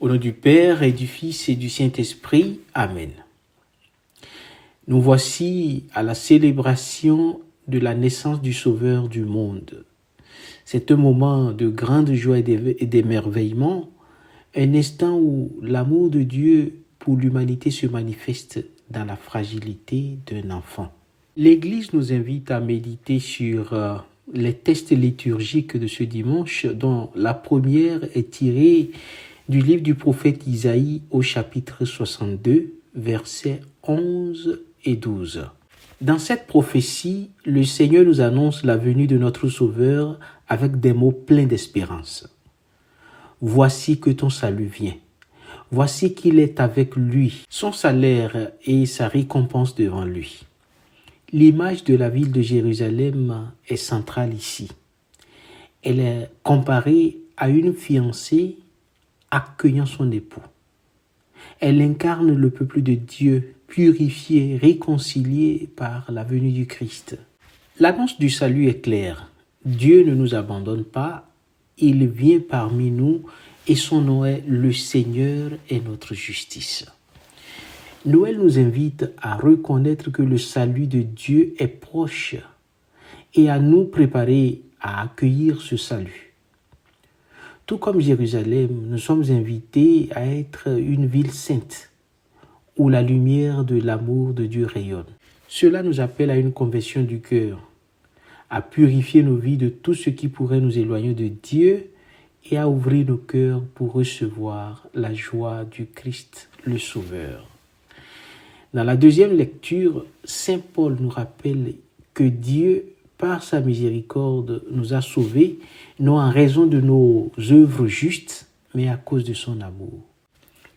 Au nom du Père et du Fils et du Saint-Esprit. Amen. Nous voici à la célébration de la naissance du Sauveur du monde. C'est un moment de grande joie et d'émerveillement, un instant où l'amour de Dieu pour l'humanité se manifeste dans la fragilité d'un enfant. L'Église nous invite à méditer sur les textes liturgiques de ce dimanche, dont la première est tirée du livre du prophète Isaïe au chapitre 62, versets 11 et 12. Dans cette prophétie, le Seigneur nous annonce la venue de notre Sauveur avec des mots pleins d'espérance. Voici que ton salut vient. Voici qu'il est avec lui, son salaire et sa récompense devant lui. L'image de la ville de Jérusalem est centrale ici. Elle est comparée à une fiancée accueillant son époux. Elle incarne le peuple de Dieu, purifié, réconcilié par la venue du Christ. L'annonce du salut est claire. Dieu ne nous abandonne pas, il vient parmi nous et son nom est le Seigneur est notre justice. Noël nous invite à reconnaître que le salut de Dieu est proche et à nous préparer à accueillir ce salut. Tout comme Jérusalem, nous sommes invités à être une ville sainte, où la lumière de l'amour de Dieu rayonne. Cela nous appelle à une conversion du cœur, à purifier nos vies de tout ce qui pourrait nous éloigner de Dieu et à ouvrir nos cœurs pour recevoir la joie du Christ, le Sauveur. Dans la deuxième lecture, Saint Paul nous rappelle que Dieu, par sa miséricorde, nous a sauvés, non en raison de nos œuvres justes, mais à cause de son amour.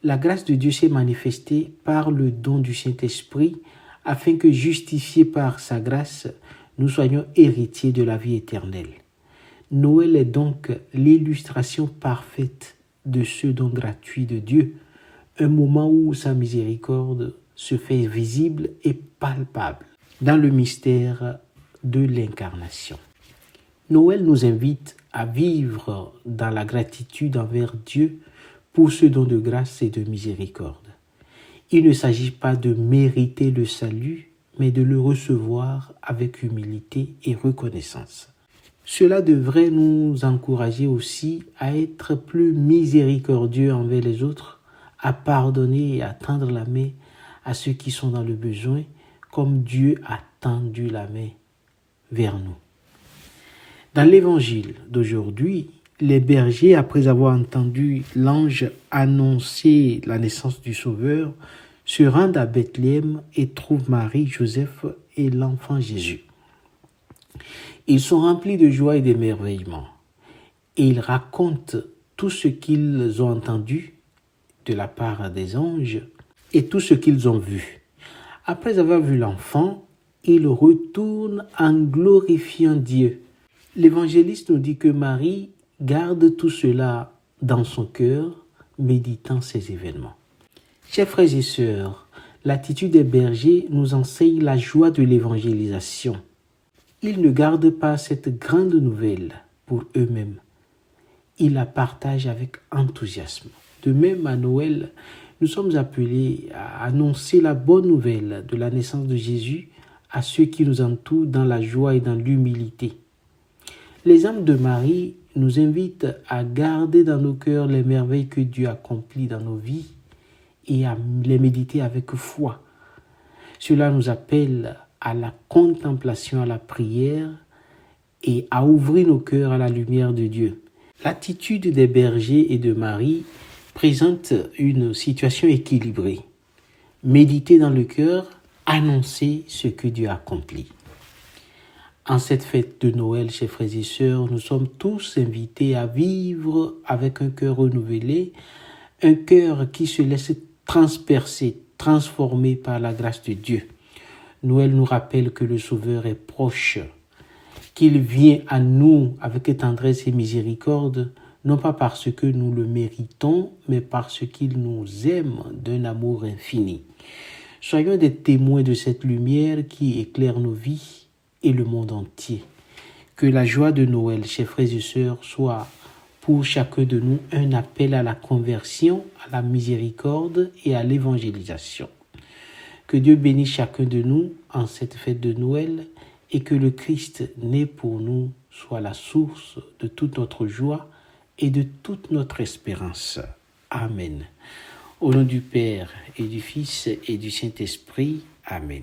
La grâce de Dieu s'est manifestée par le don du Saint-Esprit, afin que, justifiés par sa grâce, nous soyons héritiers de la vie éternelle. Noël est donc l'illustration parfaite de ce don gratuit de Dieu, un moment où sa miséricorde se fait visible et palpable dans le mystère de l'incarnation. Noël nous invite à vivre dans la gratitude envers Dieu pour ce don de grâce et de miséricorde. Il ne s'agit pas de mériter le salut, mais de le recevoir avec humilité et reconnaissance. Cela devrait nous encourager aussi à être plus miséricordieux envers les autres, à pardonner et à tendre la main à ceux qui sont dans le besoin, comme Dieu a tendu la main vers nous. Dans l'évangile d'aujourd'hui, les bergers, après avoir entendu l'ange annoncer la naissance du Sauveur, se rendent à Bethléem et trouvent Marie, Joseph et l'enfant Jésus. Ils sont remplis de joie et d'émerveillement et ils racontent tout ce qu'ils ont entendu de la part des anges et tout ce qu'ils ont vu. Après avoir vu l'enfant, ils retournent en glorifiant Dieu. L'évangéliste nous dit que Marie garde tout cela dans son cœur, méditant ces événements. Chers frères et sœurs, l'attitude des bergers nous enseigne la joie de l'évangélisation. Ils ne gardent pas cette grande nouvelle pour eux-mêmes. Ils la partagent avec enthousiasme. De même, à Noël, nous sommes appelés à annoncer la bonne nouvelle de la naissance de Jésus à ceux qui nous entourent dans la joie et dans l'humilité. L'exemple de Marie nous invite à garder dans nos cœurs les merveilles que Dieu accomplit dans nos vies et à les méditer avec foi. Cela nous appelle à la contemplation, à la prière et à ouvrir nos cœurs à la lumière de Dieu. L'attitude des bergers et de Marie présente une situation équilibrée. Méditer dans le cœur, annoncer ce que Dieu a accompli. En cette fête de Noël, chers frères et sœurs, nous sommes tous invités à vivre avec un cœur renouvelé, un cœur qui se laisse transpercer, transformer par la grâce de Dieu. Noël nous rappelle que le Sauveur est proche, qu'il vient à nous avec tendresse et miséricorde, non pas parce que nous le méritons, mais parce qu'il nous aime d'un amour infini. Soyons des témoins de cette lumière qui éclaire nos vies et le monde entier. Que la joie de Noël, chers frères et sœurs, soit pour chacun de nous un appel à la conversion, à la miséricorde et à l'évangélisation. Que Dieu bénisse chacun de nous en cette fête de Noël et que le Christ né pour nous soit la source de toute notre joie et de toute notre espérance. Amen. Au nom du Père et du Fils et du Saint-Esprit. Amen.